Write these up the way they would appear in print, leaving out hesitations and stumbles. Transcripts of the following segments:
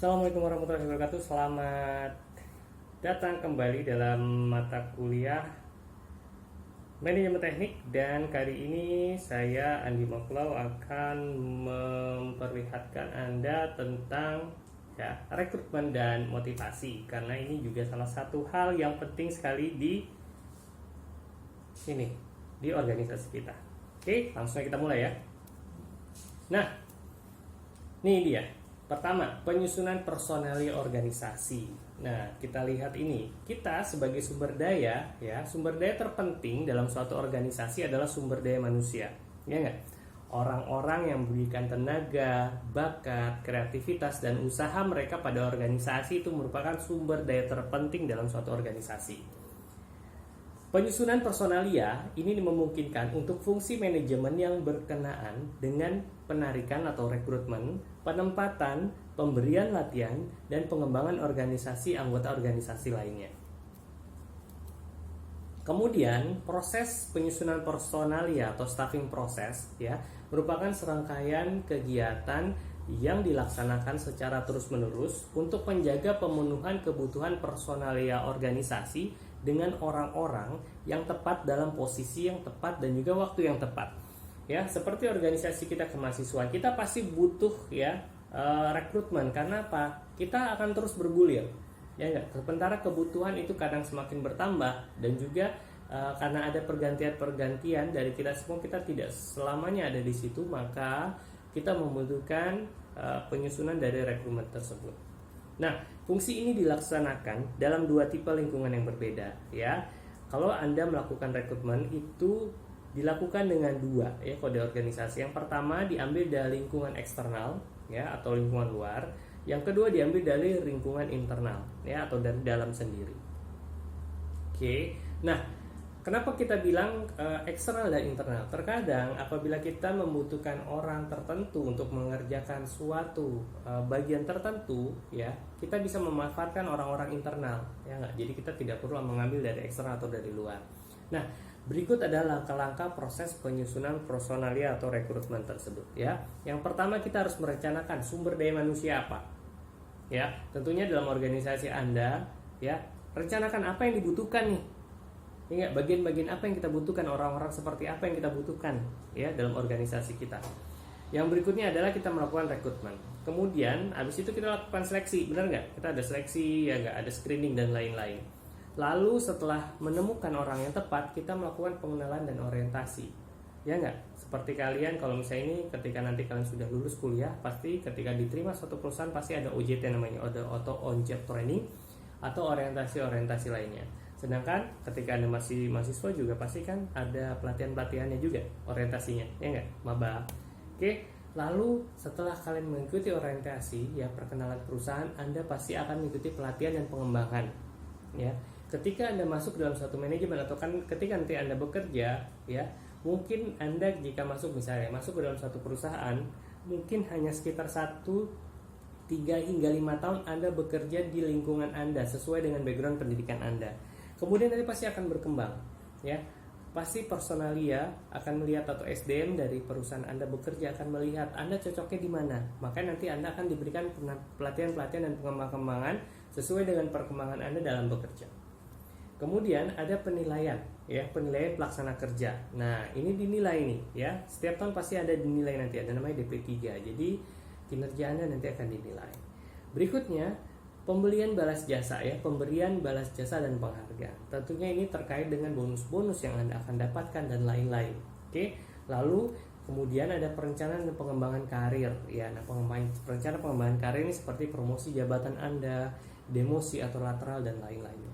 Assalamualaikum warahmatullahi wabarakatuh. Selamat datang kembali dalam mata kuliah Manajemen Teknik, dan kali ini saya Andi Moklau akan memperlihatkan Anda tentang rekrutmen dan motivasi, karena ini juga salah satu hal yang penting sekali di organisasi kita. Oke, langsung kita mulai ya. Nah, ini dia. Pertama, penyusunan personalia organisasi. Nah, kita lihat ini. Kita sebagai sumber daya, sumber daya terpenting dalam suatu organisasi adalah sumber daya manusia. Ya enggak? Orang-orang yang memberikan tenaga, bakat, kreativitas, dan usaha mereka pada organisasi itu merupakan sumber daya terpenting dalam suatu organisasi. Penyusunan personalia ini memungkinkan untuk fungsi manajemen yang berkenaan dengan penarikan atau rekrutmen, penempatan, pemberian latihan, dan pengembangan organisasi anggota organisasi lainnya. Kemudian, proses penyusunan personalia atau staffing process merupakan serangkaian kegiatan yang dilaksanakan secara terus-menerus untuk menjaga pemenuhan kebutuhan personalia organisasi dengan orang-orang yang tepat dalam posisi yang tepat dan juga waktu yang tepat. Ya, seperti organisasi kita kemahasiswaan, kita pasti butuh rekrutmen. Karena apa? Kita akan terus bergulir. Ya enggak? Sementara kebutuhan itu kadang semakin bertambah, dan juga karena ada pergantian dari kita semua, kita tidak selamanya ada di situ, maka kita membutuhkan penyusunan dari rekrutmen tersebut. Nah, fungsi ini dilaksanakan dalam dua tipe lingkungan yang berbeda ya. Kalau Anda melakukan rekrutmen itu dilakukan dengan dua kode organisasi. Yang pertama diambil dari lingkungan eksternal atau lingkungan luar. Yang kedua diambil dari lingkungan internal atau dari dalam sendiri. Oke. Nah, kenapa kita bilang eksternal dan internal? Terkadang apabila kita membutuhkan orang tertentu untuk mengerjakan suatu bagian tertentu, kita bisa memanfaatkan orang-orang internal, nggak? Jadi kita tidak perlu mengambil dari eksternal atau dari luar. Nah, berikut adalah langkah-langkah proses penyusunan personalia atau rekrutmen tersebut. Yang pertama, kita harus merencanakan sumber daya manusia apa. Tentunya dalam organisasi Anda, rencanakan apa yang dibutuhkan nih. Bagian-bagian apa yang kita butuhkan, orang-orang seperti apa yang kita butuhkan dalam organisasi kita. Yang berikutnya adalah kita melakukan rekrutmen. Kemudian habis itu kita lakukan seleksi, benar nggak? Kita ada seleksi, ada screening dan lain-lain. Lalu setelah menemukan orang yang tepat, kita melakukan pengenalan dan orientasi. Ya nggak? Seperti kalian kalau misalnya ini ketika nanti kalian sudah lulus kuliah, pasti ketika diterima suatu perusahaan pasti ada OJT namanya, ada auto on job training atau orientasi lainnya. Sedangkan ketika Anda masih mahasiswa juga pasti kan ada pelatihan-pelatihannya juga, orientasinya, ya enggak? Maba. Oke, lalu setelah kalian mengikuti orientasi, perkenalan perusahaan, Anda pasti akan mengikuti pelatihan dan pengembangan. Ketika Anda masuk dalam suatu manajemen atau kan ketika nanti Anda bekerja, mungkin Anda jika masuk ke dalam suatu perusahaan, mungkin hanya sekitar 3 hingga 5 tahun Anda bekerja di lingkungan Anda sesuai dengan background pendidikan Anda. Kemudian nanti pasti akan berkembang, pasti personalia akan melihat atau SDM dari perusahaan Anda bekerja akan melihat Anda cocoknya di mana. Maka nanti Anda akan diberikan pelatihan-pelatihan dan pengembangan sesuai dengan perkembangan Anda dalam bekerja. Kemudian ada penilaian, penilaian pelaksana kerja. Nah, ini dinilai nih, setiap tahun pasti ada dinilai nanti, ada namanya DP3. Jadi kinerja Anda nanti akan dinilai. Berikutnya pemberian balas jasa, pemberian balas jasa dan penghargaan. Tentunya ini terkait dengan bonus-bonus yang Anda akan dapatkan dan lain-lain. Oke. Lalu kemudian ada perencanaan dan pengembangan karir. Nah, perencanaan pengembangan karir ini seperti promosi jabatan Anda, demosi atau lateral dan lain-lainnya.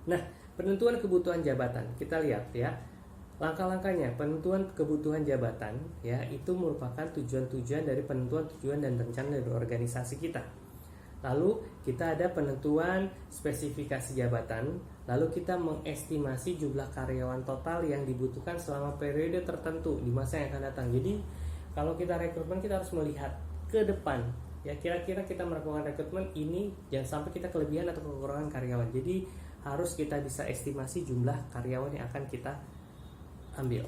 Nah, penentuan kebutuhan jabatan. Kita lihat langkah-langkahnya. Penentuan kebutuhan jabatan itu merupakan tujuan-tujuan dari penentuan tujuan dan rencana dari organisasi kita. Lalu kita ada penentuan spesifikasi jabatan. Lalu kita mengestimasi jumlah karyawan total yang dibutuhkan selama periode tertentu di masa yang akan datang. Jadi kalau kita rekrutmen, kita harus melihat ke depan. Kira-kira kita melakukan rekrutmen ini jangan sampai kita kelebihan atau kekurangan karyawan. Jadi harus kita bisa estimasi jumlah karyawan yang akan kita ambil.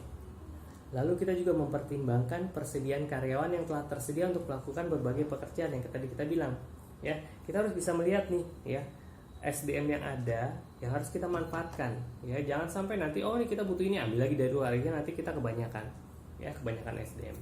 Lalu kita juga mempertimbangkan persediaan karyawan yang telah tersedia untuk melakukan berbagai pekerjaan yang tadi kita bilang. Ya, kita harus bisa melihat nih, ya, SDM yang ada yang harus kita manfaatkan. Ya, jangan sampai nanti ini kita butuh ini, ambil lagi dari luar, nanti kita kebanyakan. Ya, kebanyakan SDM.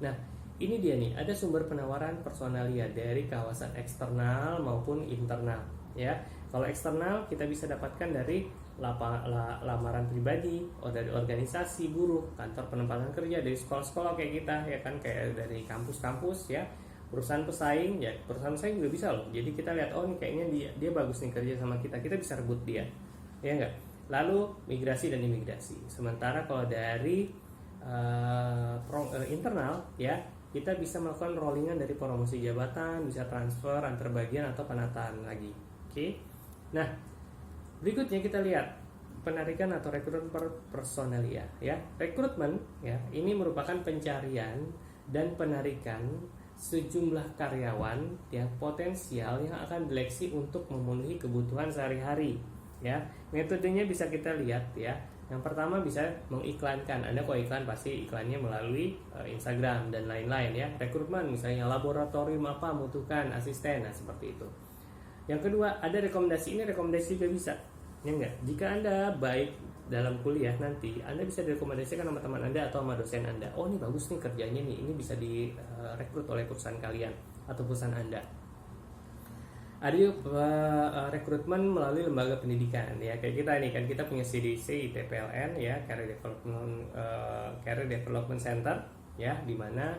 Nah, ini dia nih, ada sumber penawaran personalia dari kawasan eksternal maupun internal. Ya, kalau eksternal kita bisa dapatkan dari lamaran pribadi, dari organisasi buruh, kantor penempatan kerja, dari sekolah-sekolah kayak kita, ya kan, kayak dari kampus-kampus, ya, perusahaan pesaing, ya, perusahaan pesaing juga bisa loh. Jadi kita lihat, nih kayaknya dia bagus nih kerja sama kita bisa rebut dia, ya enggak. Lalu migrasi dan imigrasi. Sementara kalau dari internal, ya, kita bisa melakukan rollingan dari promosi jabatan, bisa transfer antar bagian atau penataan lagi. Oke. Nah, berikutnya kita lihat penarikan atau rekrutmen personalia, ya. Rekrutmen, ya, ini merupakan pencarian dan penarikan sejumlah karyawan yang potensial yang akan dileksi untuk memenuhi kebutuhan sehari-hari, ya. Metodenya bisa kita lihat, ya. Yang pertama bisa mengiklankan. Anda kalau iklan pasti iklannya melalui Instagram dan lain-lain, ya. Rekrutmen misalnya laboratorium apa membutuhkan asisten, nah seperti itu. Yang kedua ada rekomendasi, ini rekomendasi juga bisa, ya enggak. Jika Anda baik dalam kuliah nanti, Anda bisa direkomendasikan sama teman Anda atau sama dosen Anda. Ini bagus nih kerjanya nih, ini bisa direkrut oleh perusahaan kalian atau perusahaan Anda. Ada juga rekrutmen melalui lembaga pendidikan, ya, kayak kita nih kan, kita punya CDC, ITPLN, ya, Career Development Center, ya, di mana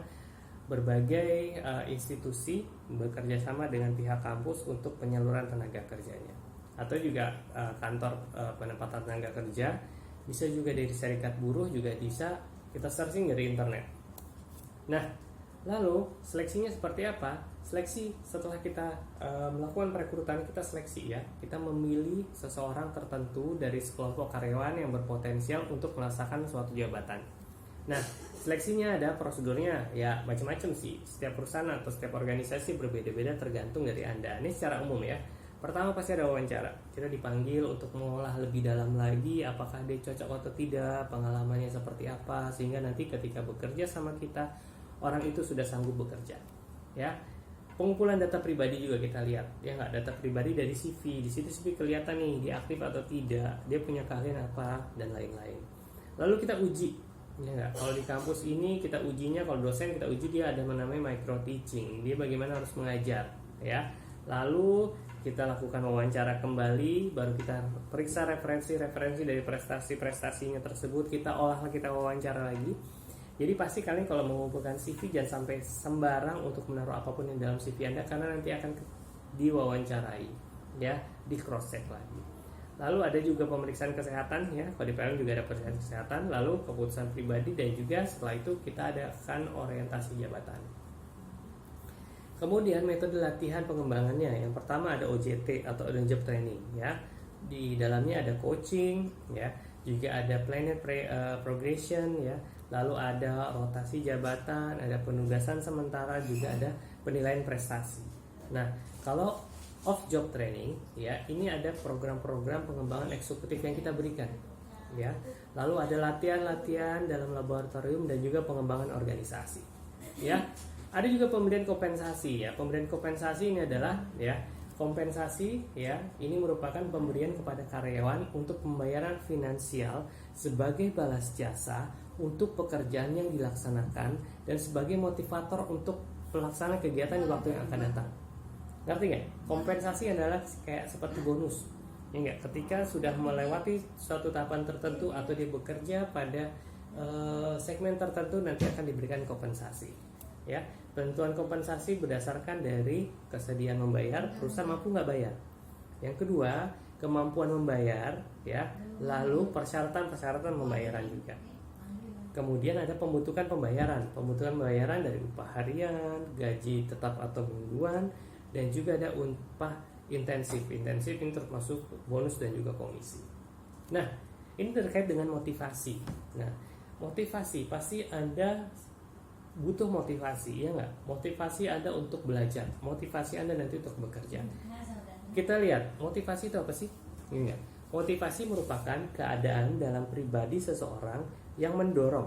berbagai institusi bekerja sama dengan pihak kampus untuk penyaluran tenaga kerjanya, atau juga kantor penempatan tenaga kerja, bisa juga dari serikat buruh, juga bisa kita searching dari internet. Nah, lalu seleksinya seperti apa? Seleksi setelah kita melakukan perekrutan, kita seleksi, ya, kita memilih seseorang tertentu dari sekelompok karyawan yang berpotensial untuk merasakan suatu jabatan. Nah, seleksinya ada prosedurnya, ya, macam-macam sih. Setiap perusahaan atau setiap organisasi berbeda-beda tergantung dari Anda. Ini secara umum, ya. Pertama pasti ada wawancara. Kita dipanggil untuk mengolah lebih dalam lagi apakah dia cocok atau tidak, pengalamannya seperti apa, sehingga nanti ketika bekerja sama kita, orang itu sudah sanggup bekerja, ya. Pengumpulan data pribadi juga kita lihat, ya nggak, data pribadi dari CV. Di situ CV kelihatan nih dia aktif atau tidak, dia punya keahlian apa dan lain-lain. Lalu kita uji, ya nggak. Kalau di kampus ini kita ujinya, kalau dosen kita uji dia ada namanya micro teaching, dia bagaimana harus mengajar, ya. Lalu kita lakukan wawancara kembali, baru kita periksa referensi dari prestasinya tersebut, kita olah, kita wawancara lagi. Jadi pasti kalian kalau mengumpulkan CV jangan sampai sembarang untuk menaruh apapun yang dalam CV Anda, karena nanti akan diwawancarai, ya, di cross check lagi. Lalu ada juga pemeriksaan kesehatan, ya, kalau di PLN juga ada pemeriksaan kesehatan, lalu keputusan pribadi, dan juga setelah itu kita adakan orientasi jabatan. Kemudian metode latihan pengembangannya, yang pertama ada OJT atau on job training, ya. Di dalamnya ada coaching, ya, juga ada planned progression, ya. Lalu ada rotasi jabatan, ada penugasan sementara, juga ada penilaian prestasi. Nah, kalau off job training, ya, ini ada program-program pengembangan eksekutif yang kita berikan, ya. Lalu ada latihan-latihan dalam laboratorium dan juga pengembangan organisasi, ya. Ada juga pemberian kompensasi, ya. Pemberian kompensasi ini adalah, ya, kompensasi, ya, ini merupakan pemberian kepada karyawan untuk pembayaran finansial sebagai balas jasa untuk pekerjaan yang dilaksanakan dan sebagai motivator untuk pelaksanaan kegiatan di waktu yang akan datang. Ngerti nggak? Kompensasi adalah kayak seperti bonus, ya nggak? Ketika sudah melewati suatu tahapan tertentu atau dia bekerja pada segmen tertentu, nanti akan diberikan kompensasi, ya. Penentuan kompensasi berdasarkan dari kesediaan membayar, perusahaan mampu nggak bayar. Yang kedua, kemampuan membayar, ya. Lalu persyaratan pembayaran juga. Kemudian ada pembentukan pembayaran dari upah harian, gaji tetap atau mingguan, dan juga ada upah intensif ini termasuk bonus dan juga komisi. Nah, ini terkait dengan motivasi. Nah, motivasi pasti Anda butuh motivasi, ya nggak? Motivasi Anda untuk belajar, motivasi Anda nanti untuk bekerja. Kita lihat motivasi itu apa sih? Ingat, motivasi merupakan keadaan dalam pribadi seseorang yang mendorong,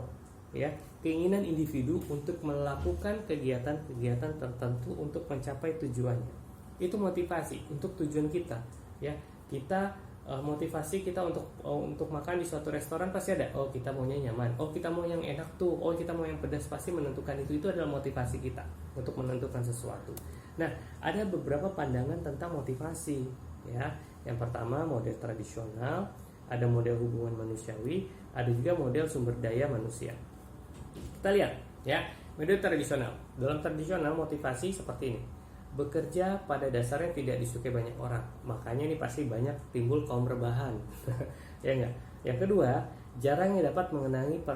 ya, keinginan individu untuk melakukan kegiatan-kegiatan tertentu untuk mencapai tujuannya. Itu motivasi untuk tujuan kita, ya. Kita motivasi kita untuk makan di suatu restoran pasti ada. Oh, kita maunya nyaman. Oh, kita mau yang enak tuh. Oh, kita mau yang pedas, pasti menentukan itu. Itu adalah motivasi kita untuk menentukan sesuatu. Nah, ada beberapa pandangan tentang motivasi, ya. Yang pertama model tradisional, ada model hubungan manusiawi, ada juga model sumber daya manusia. Kita lihat, ya. Model tradisional. Dalam tradisional motivasi seperti ini. Bekerja pada dasarnya tidak disukai banyak orang, makanya ini pasti banyak timbul kaum rebahan. Ya enggak? Yang kedua, jarang yang dapat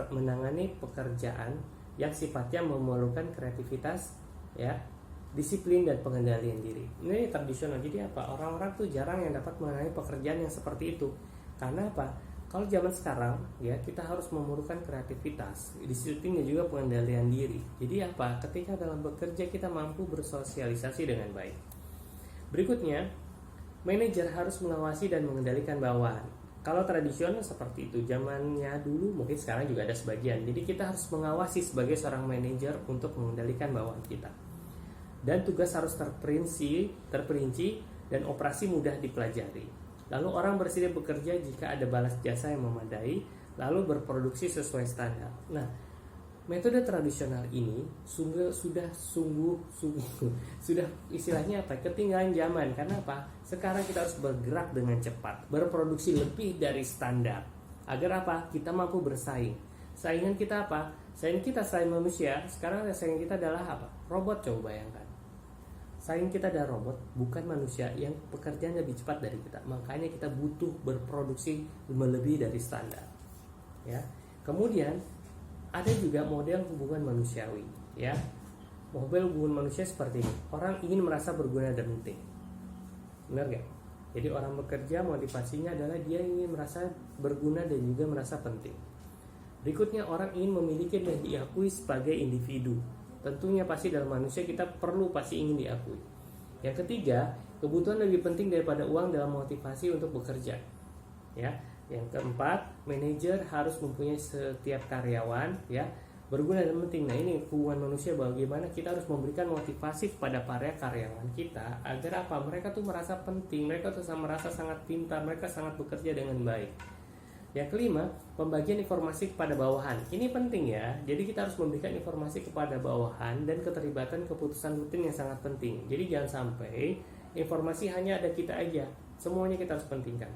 menangani pekerjaan yang sifatnya memerlukan kreativitas, ya, disiplin dan pengendalian diri. Ini tradisional. Jadi apa? Orang-orang tuh jarang yang dapat menangani pekerjaan yang seperti itu. Karena apa? Kalau zaman sekarang, ya, kita harus memerlukan kreativitas, disiplin dan juga pengendalian diri. Jadi apa? Ketika dalam bekerja kita mampu bersosialisasi dengan baik. Berikutnya, manajer harus mengawasi dan mengendalikan bawahan. Kalau tradisional seperti itu, zamannya dulu, mungkin sekarang juga ada sebagian. Jadi kita harus mengawasi sebagai seorang manajer untuk mengendalikan bawahan kita. Dan tugas harus terperinci dan operasi mudah dipelajari. Lalu orang bersedia bekerja jika ada balas jasa yang memadai, lalu berproduksi sesuai standar. Nah, metode tradisional ini sudah istilahnya apa? Ketinggalan zaman. Karena apa? Sekarang kita harus bergerak dengan cepat, berproduksi lebih dari standar. Agar apa? Kita mampu bersaing. Saingan kita apa? Saingan kita selain manusia, sekarang saingan kita adalah apa? Robot, coba bayangkan. Saing kita adalah robot, bukan manusia yang pekerjaan lebih cepat dari kita. Makanya kita butuh berproduksi melebihi dari standar. Ya. Kemudian ada juga model hubungan manusiawi. Ya. Model hubungan manusia seperti ini. Orang ingin merasa berguna dan penting. Benar gak? Jadi orang bekerja motivasinya adalah dia ingin merasa berguna dan juga merasa penting. Berikutnya, orang ingin memiliki dan diakui sebagai individu. Tentunya pasti dalam manusia kita pasti ingin diakui. Yang ketiga, kebutuhan lebih penting daripada uang dalam motivasi untuk bekerja. Ya. Yang keempat, manajer harus mempunyai setiap karyawan, ya, berguna dan penting. Nah, ini hubungan manusia, bagaimana kita harus memberikan motivasi kepada para karyawan kita agar apa? Mereka tuh merasa penting, mereka tuh merasa sangat pintar, mereka sangat bekerja dengan baik. Yang kelima, pembagian informasi kepada bawahan. Ini penting, ya. Jadi kita harus memberikan informasi kepada bawahan dan keterlibatan keputusan rutin yang sangat penting. Jadi jangan sampai informasi hanya ada kita aja. Semuanya kita harus pentingkan.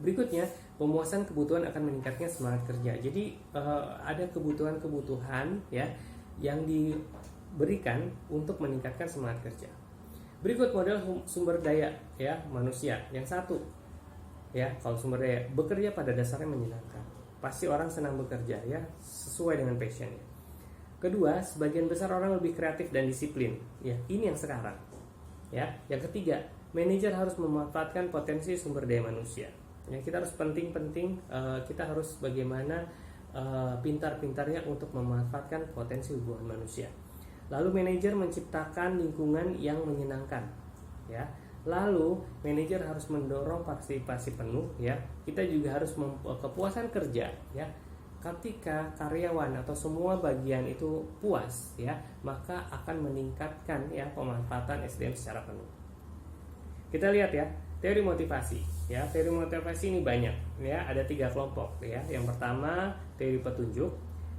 Berikutnya, pemuasan kebutuhan akan meningkatkan semangat kerja. Jadi ada kebutuhan-kebutuhan, ya, yang diberikan untuk meningkatkan semangat kerja. Berikut model sumber daya, ya, manusia. Yang satu, ya, kalau sumber daya, bekerja pada dasarnya menyenangkan. Pasti orang senang bekerja, ya, sesuai dengan passionnya. Kedua, sebagian besar orang lebih kreatif dan disiplin. Ya, ini yang sekarang. Ya, yang ketiga, manajer harus memanfaatkan potensi sumber daya manusia. Ya, kita harus kita harus bagaimana pintar-pintarnya untuk memanfaatkan potensi hubungan manusia. Lalu manajer menciptakan lingkungan yang menyenangkan. Ya. Lalu manajer harus mendorong partisipasi penuh, ya. Kita juga harus kepuasan kerja, ya. Ketika karyawan atau semua bagian itu puas, ya, maka akan meningkatkan, ya, pemanfaatan SDM secara penuh. Kita lihat, ya, teori motivasi, ya. Teori motivasi ini banyak, ya. Ada 3 kelompok, ya. Yang pertama, teori petunjuk.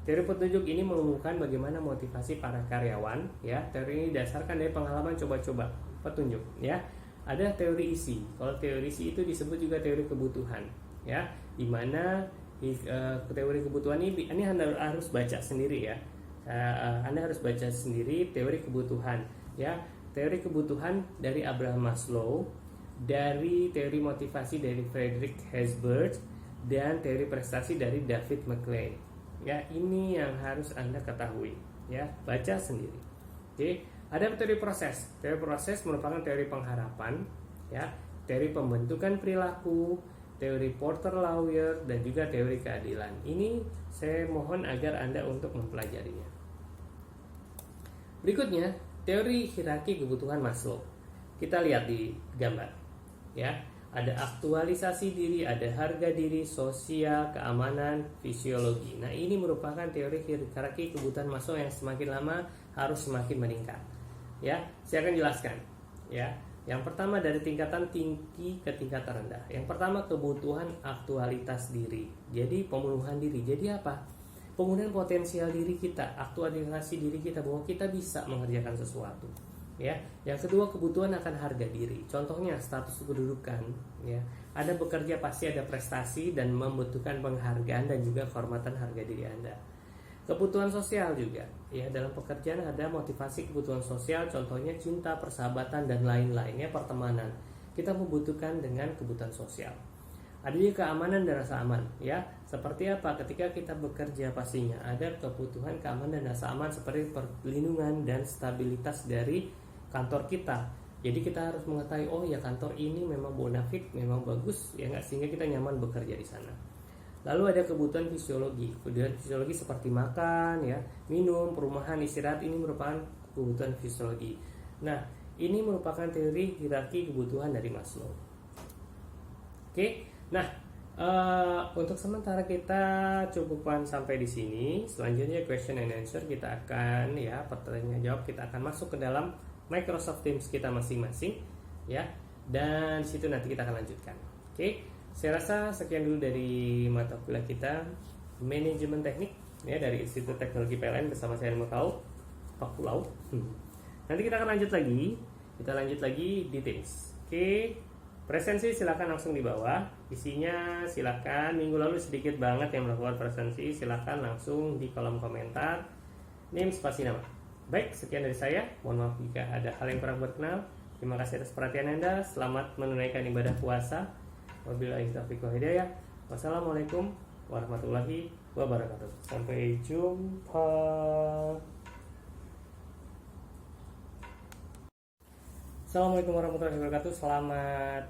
Teori petunjuk ini menumbuhkan bagaimana motivasi para karyawan, ya. Teori ini didasarkan dari pengalaman coba-coba petunjuk, ya. Ada teori isi. Kalau teori isi itu disebut juga teori kebutuhan, ya. Di mana teori kebutuhan ini Anda harus baca sendiri, ya. Anda harus baca sendiri teori kebutuhan, ya. Teori kebutuhan dari Abraham Maslow, dari teori motivasi dari Frederick Herzberg, dan teori prestasi dari David McLean. Ya, ini yang harus Anda ketahui, ya. Baca sendiri. Oke. Ada teori proses. Teori proses merupakan teori pengharapan, ya, teori pembentukan perilaku, teori Porter-Lawyer, dan juga teori keadilan. Ini saya mohon agar Anda untuk mempelajarinya. Berikutnya, teori hierarki kebutuhan Maslow. Kita lihat di gambar, ya. ada aktualisasi diri, ada harga diri, sosial, keamanan, fisiologi. Nah, ini merupakan teori hierarki kebutuhan Maslow yang semakin lama harus semakin meningkat. Ya, saya akan jelaskan. Ya, yang pertama dari tingkatan tinggi ke tingkatan rendah. Yang pertama kebutuhan aktualitas diri. Jadi pemenuhan diri. Jadi apa? Penggunaan potensial diri kita, aktualisasi diri kita bahwa kita bisa mengerjakan sesuatu. Ya, yang kedua kebutuhan akan harga diri. Contohnya status kedudukan. Ya, ada bekerja pasti ada prestasi dan membutuhkan penghargaan dan juga kehormatan harga diri Anda. Kebutuhan sosial juga. Ya, dalam pekerjaan ada motivasi kebutuhan sosial. Contohnya cinta, persahabatan dan lain-lainnya pertemanan. Kita membutuhkan dengan kebutuhan sosial. Ada juga keamanan dan rasa aman. Ya, seperti apa? Ketika kita bekerja pastinya ada kebutuhan keamanan dan rasa aman seperti perlindungan dan stabilitas dari kantor kita. Jadi kita harus mengetahui, oh ya kantor ini memang bonafit, memang bagus ya nggak, sehingga kita nyaman bekerja di sana. Lalu ada kebutuhan fisiologi. Kebutuhan fisiologi seperti makan, ya, minum, perumahan, istirahat, ini merupakan kebutuhan fisiologi. Nah, ini merupakan teori hierarki kebutuhan dari Maslow. Oke, nah untuk sementara kita cukupkan sampai di sini. Selanjutnya question and answer, kita akan pertanyaan jawab, kita akan masuk ke dalam Microsoft Teams kita masing-masing, ya, dan di situ nanti kita akan lanjutkan. Oke, saya rasa sekian dulu dari mata kuliah kita manajemen teknik, ya, dari Institut Teknologi PLN bersama saya Pak Pulau. Nanti kita akan lanjut lagi di Teams. Oke, presensi silakan langsung di bawah, isinya silakan. Minggu lalu sedikit banget yang melakukan presensi, silakan langsung di kolom komentar, name spasi nama. Baik, sekian dari saya. Mohon maaf jika ada hal yang kurang berkenan. Terima kasih atas perhatian Anda. Selamat menunaikan ibadah puasa. Wabillahi taufiq wal hidayah. Wassalamualaikum warahmatullahi wabarakatuh. Sampai jumpa. Assalamualaikum warahmatullahi wabarakatuh. Selamat